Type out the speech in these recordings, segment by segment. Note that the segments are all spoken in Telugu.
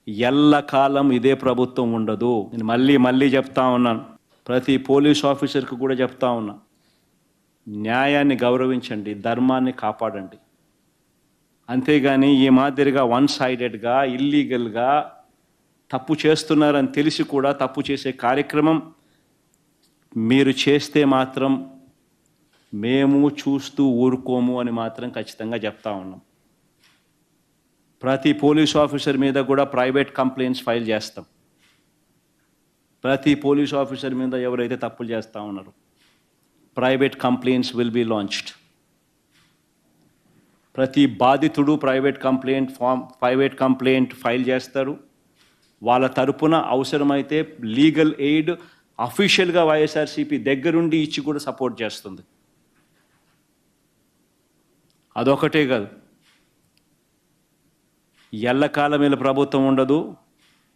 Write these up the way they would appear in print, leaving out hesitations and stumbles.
ఎల్లకాలం ఇదే ప్రభుత్వం ఉండదు. నేను మళ్ళీ చెప్తా ఉన్నాను, ప్రతి పోలీస్ ఆఫీసర్కి కూడా చెప్తా ఉన్నా, న్యాయాన్ని గౌరవించండి, ధర్మాన్ని కాపాడండి. అంతేగాని ఈ మాదిరిగా వన్ సైడెడ్గా ఇల్లీగల్గా తప్పు చేస్తున్నారని తెలిసి కూడా తప్పు చేసే కార్యక్రమం మీరు చేస్తే మాత్రం మేము చూస్తూ ఊరుకోము అని మాత్రం ఖచ్చితంగా చెప్తా ఉన్నాం. ప్రతి పోలీస్ ఆఫీసర్ మీద కూడా ప్రైవేట్ కంప్లైంట్స్ ఫైల్ చేస్తాం. ప్రతి పోలీస్ ఆఫీసర్ మీద ఎవరైతే తప్పులు చేస్తూ ఉన్నారో private complaints will be launched. ప్రతి బాధితుడు ప్రైవేట్ కంప్లైంట్ ఫైల్ చేస్తారు. వాళ్ళ తరపున అవసరమైతే లీగల్ ఎయిడ్ అఫీషియల్గా వైఎస్ఆర్సీపీ దగ్గరుండి ఇచ్చి కూడా సపోర్ట్ చేస్తుంది. అదొకటే కాదు, ఎల్లకాలం వీళ్ళ ప్రభుత్వం ఉండదు.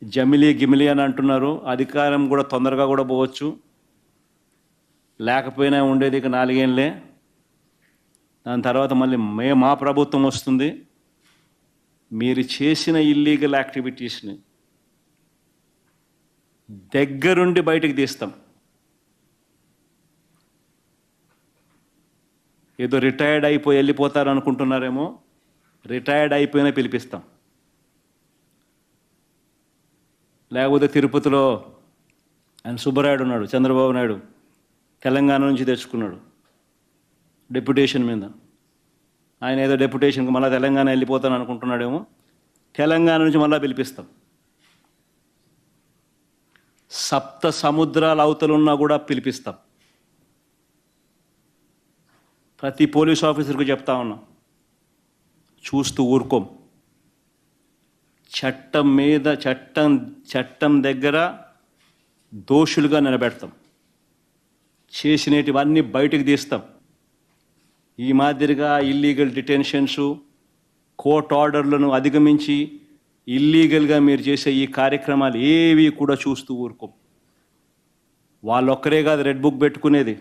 గిమిలి అని అంటున్నారు, అధికారం కూడా తొందరగా కూడా పోవచ్చు, లేకపోయినా ఉండేది ఇక 4 ఏళ్ళే. దాని తర్వాత మళ్ళీ మా ప్రభుత్వం వస్తుంది. మీరు చేసిన ఇల్లీగల్ యాక్టివిటీస్ని దగ్గరుండి బయటికి తీస్తాం. ఏదో రిటైర్డ్ అయిపోయి వెళ్ళిపోతారు అనుకుంటున్నారేమో, రిటైర్డ్ అయిపోయినా పిలిపిస్తాం. లేకపోతే తిరుపతిలో ఆయన సుబ్బరాయుడు ఉన్నాడు, చంద్రబాబు నాయుడు తెలంగాణ నుంచి తెచ్చుకున్నాడు డెప్యుటేషన్ మీద. ఆయన ఏదో డెప్యుటేషన్కి మళ్ళీ తెలంగాణ వెళ్ళిపోతాను అనుకుంటున్నాడేమో, తెలంగాణ నుంచి మళ్ళీ పిలిపిస్తాం. 7 సముద్రాల అవతలున్నా కూడా పిలిపిస్తాం. ప్రతి పోలీస్ ఆఫీసర్కు చెప్తా ఉన్నాం, చూస్తూ ఊరుకోం. చట్టం దగ్గర దోషులుగా నిలబెడతాం. చేసినటివన్నీ బయటకు తీస్తాం. ఈ మాదిరిగా ఇల్లీగల్ డిటెన్షన్స్, కోర్ట్ ఆర్డర్లను అధిగమించి ఇల్లీగల్గా మీరు చేసే ఈ కార్యక్రమాలు ఏవి కూడా చూస్తూ ఊరుకోం. వాళ్ళొక్కరే కాదు రెడ్ బుక్ పెట్టుకునేది.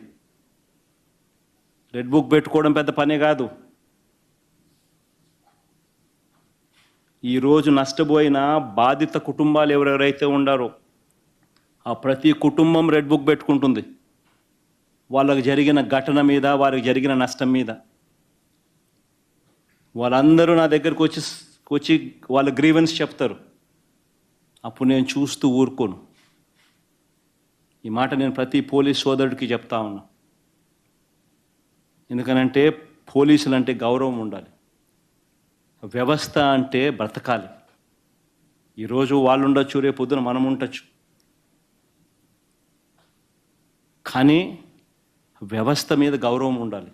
రెడ్ బుక్ పెట్టుకోవడం పెద్ద పనే కాదు. ఈరోజు నష్టపోయిన బాధిత కుటుంబాలు ఎవరెవరైతే ఉండారో ఆ ప్రతి కుటుంబం రెడ్ బుక్ పెట్టుకుంటుంది. వాళ్ళకు జరిగిన ఘటన మీద, వారికి జరిగిన నష్టం మీద. వాళ్ళందరూ నా దగ్గరకు వచ్చి వాళ్ళ గ్రీవెన్స్ చెప్తారు. అప్పుడు నేను చూస్తూ ఊరుకోను. ఈ మాట నేను ప్రతి పోలీస్ సోదరుడికి చెప్తా ఉన్నా. ఎందుకనంటే పోలీసులు అంటే గౌరవం ఉండాలి, వ్యవస్థ అంటే బ్రతకాలి. ఈరోజు వాళ్ళు ఉండొచ్చు, రేపు పొద్దున మనం ఉండొచ్చు, కానీ వ్యవస్థ మీద గౌరవం ఉండాలి.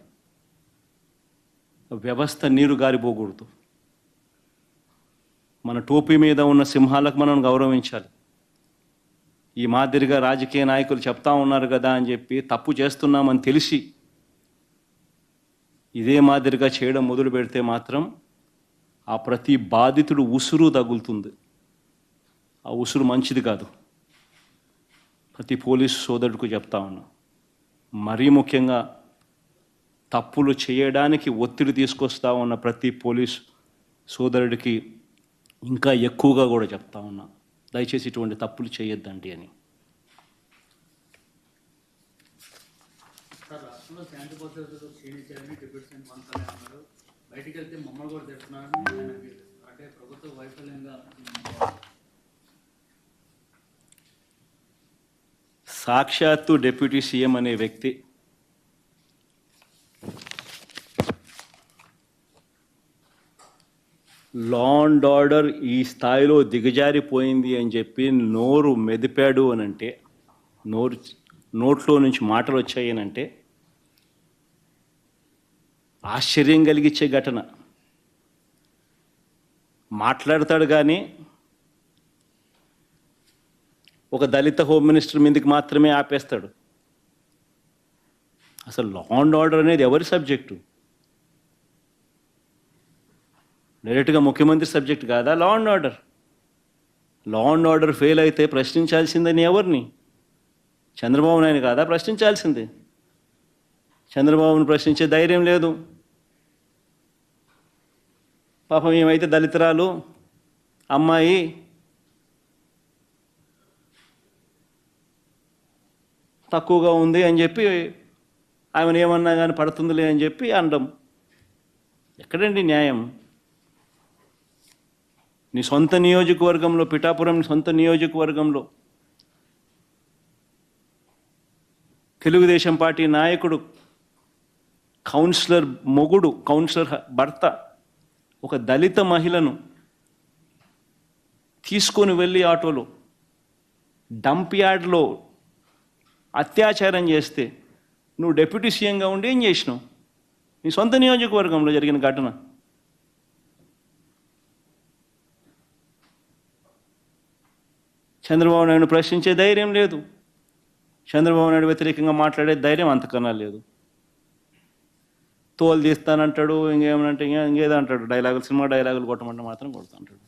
వ్యవస్థ నీరు గారిపోకూడదు. మన టోపీ మీద ఉన్న సింహాలకు మనం గౌరవించాలి. ఈ మాదిరిగా రాజకీయ నాయకులు చెప్తా ఉన్నారు కదా అని చెప్పి తప్పు చేస్తున్నామని తెలిసి ఇదే మాదిరిగా చేయడం మొదలు పెడితే మాత్రం ఆ ప్రతి బాధితుడు ఉసురు తగులుతుంది. ఆ ఉసురు మంచిది కాదు. ప్రతి పోలీసు సోదరుడికి చెప్తా ఉన్నా. మరీ ముఖ్యంగా తప్పులు చేయడానికి ఒత్తిడి తీసుకొస్తా ఉన్న ప్రతి పోలీసు సోదరుడికి ఇంకా ఎక్కువగా కూడా చెప్తా ఉన్నా, దయచేసి ఇటువంటి తప్పులు చేయొద్దండి అని. బయటికి వెళ్తే మమ్మల్ని కూడా తెస్తున్నారు అంటే ప్రభుత్వ వైఫల్యంగా. సాక్షాత్తు డిప్యూటీ సీఎం అనే వ్యక్తి లా అండ్ ఆర్డర్ ఈ స్థాయిలో దిగజారిపోయింది అని చెప్పి నోరు మెదిపాడు అని అంటే, నోట్లో నుంచి మాటలు వచ్చాయి అని అంటే ఆశ్చర్యం కలిగించే ఘటన. మాట్లాడతాడు కానీ ఒక దళిత హోమ్ మినిస్టర్ మీదకి మాత్రమే ఆపేస్తాడు. అసలు లా అండ్ ఆర్డర్ అనేది ఎవరి సబ్జెక్టు? డైరెక్ట్గా ముఖ్యమంత్రి సబ్జెక్ట్ కాదా law and order? Law and order fail అయితే ప్రశ్నించాల్సిందని ఎవరిని? చంద్రబాబు నాయుడు కాదా ప్రశ్నించాల్సింది? చంద్రబాబును ప్రశ్నించే ధైర్యం లేదు. పాపం ఏమైతే దళితురాలు అమ్మాయి తక్కువగా ఉంది అని చెప్పి ఆమెను ఏమన్నా కానీ పడుతుందిలే అని చెప్పి అనడం. ఎక్కడండి న్యాయం? నీ సొంత నియోజకవర్గంలో, పిఠాపురం సొంత నియోజకవర్గంలో తెలుగుదేశం పార్టీ నాయకుడు, కౌన్సిలర్ మొగుడు, కౌన్సిలర్ భర్త ఒక దళిత మహిళను తీసుకొని వెళ్ళి ఆటోలో డంప్ యార్డ్లో అత్యాచారం చేస్తే నువ్వు డిప్యూటీ సీఎంగా ఉండి ఏం చేసినావు? నీ సొంత నియోజకవర్గంలో జరిగిన ఘటన. చంద్రబాబు నాయుడు ప్రశ్నించే ధైర్యం లేదు, చంద్రబాబు నాయుడు వ్యతిరేకంగా మాట్లాడే ధైర్యం అంతకన్నా లేదు. తోలు తీస్తానంటాడు, ఇంకేమనంటే ఇంకేదో అంటాడు, డైలాగులు, సినిమా డైలాగులు కొట్టమంటే మాత్రం కొడుతూ అంటాడు.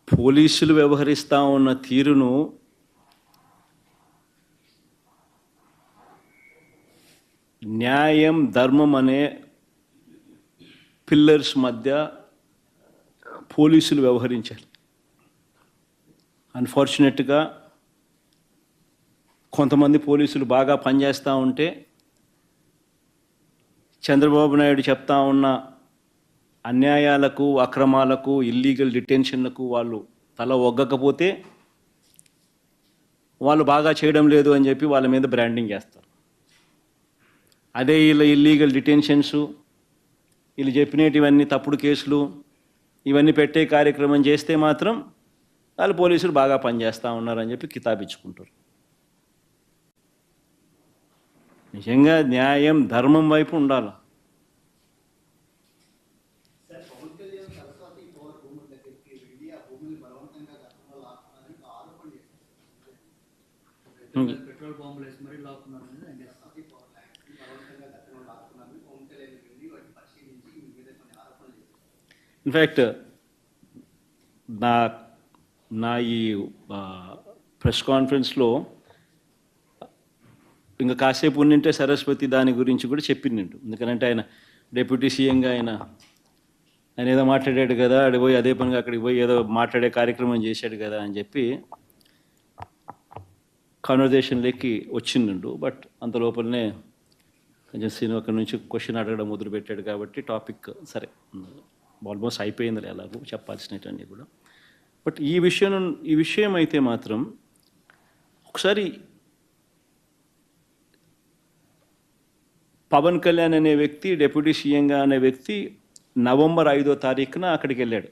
పోలీసులు వ్యవహరిస్తూ ఉన్న తీరును న్యాయం, ధర్మం అనే పిల్లర్స్ మధ్య పోలీసులు వ్యవహరించాలి. అన్ఫార్చునేట్గా కొంతమంది పోలీసులు బాగా పనిచేస్తూ ఉంటే చంద్రబాబు నాయుడు చెప్తా ఉన్న అన్యాయాలకు, అక్రమాలకు, ఇల్లీగల్ డిటెన్షన్లకు వాళ్ళు తల ఒగ్గకపోతే వాళ్ళు బాగా చేయడం లేదు అని చెప్పి వాళ్ళ మీద బ్రాండింగ్ చేస్తారు. అదే వీళ్ళ ఇల్లీగల్ డిటెన్షన్స్, వీళ్ళు చెప్పినటివన్నీ తప్పుడు కేసులు, ఇవన్నీ పెట్టే కార్యక్రమం చేస్తే మాత్రం వాళ్ళు పోలీసులు బాగా పనిచేస్తూ ఉన్నారని చెప్పి కితాబిచ్చుకుంటారు. నిజంగా న్యాయం, ధర్మం వైపు ఉండాలి. పెట్రోల్ బాంబులు వేసి మరీ లాక్కున్నారు. ఇన్ఫ్యాక్ట్ నా ఈ ప్రెస్ కాన్ఫరెన్స్లో ఇంకా కాసేపు ఉండింటే సరస్వతి దాని గురించి కూడా చెప్పిండు. ఎందుకంటే ఆయన డిప్యూటీ సీఎంగా ఆయన ఏదో మాట్లాడాడు కదా, అక్కడికి పోయి అదే పనిగా అక్కడికి పోయి ఏదో మాట్లాడే కార్యక్రమం చేశాడు కదా అని చెప్పి కాన్వర్జేషన్లోకి వచ్చిండు. బట్ అంత లోపలనే కొంచెం సీన్ అక్కడి నుంచి క్వశ్చన్ అడగడం మొదలుపెట్టాడు కాబట్టి టాపిక్ సరే ఆల్మోస్ట్ అయిపోయింది ఎలాగో చెప్పాల్సినవన్నీ కూడా. బట్ ఈ విషయం అయితే మాత్రం ఒకసారి పవన్ కళ్యాణ్ అనే వ్యక్తి, డిప్యూటీ సీఎంగా అనే వ్యక్తి November 5వ తారీఖున అక్కడికి వెళ్ళాడు.